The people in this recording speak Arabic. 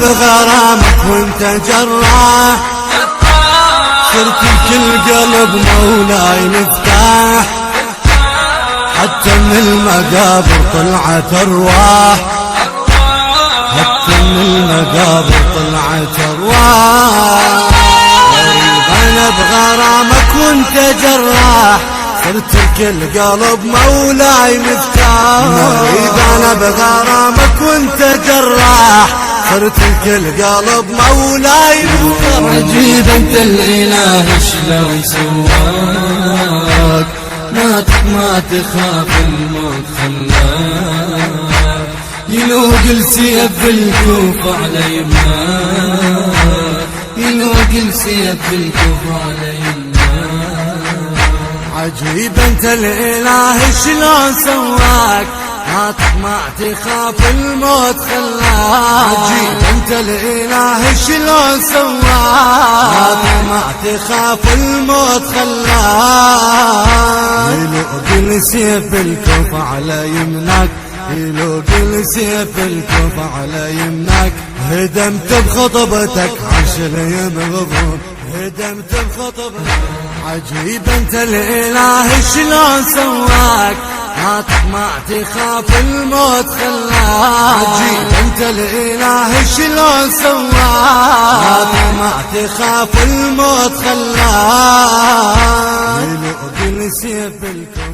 بغرامك وانت جراح، صرت كل قلب مولاي مفتاح، حتى من المقابر طلعت ارواح، حتى من المقابر طلعت ارواح. غريب انا بغرامك وانت جراح، صرت كل قلب مولاي مفتاح. غريب انا بغرامك وانت جراح، صرت كل قلب مولاي مفتاح. عجيب انت الاله شلون سواك، ما تخاف الموت خلاك، يلوق السيف بالكوف على يمناك، يلوق السيف بالكوف على يمناك. عجيب انت الاله شلون سواك، ما تخاف الموت خلاك. عجيب انت الاله شلون سواك، ما تخاف الموت خلاك. يلوق السيف بالكوف على يمناك، يلوق السيف بالكوف على يمناك. هدمت بخطبتك عرش يمغضون، هدمت بخطبتك. عجيب انت الاله شلون سواك، ما تخاف الموت خلاك. عجيب انت الاله شلون سواك، ما تخاف الموت خلاك. يلوق السيف بالكوف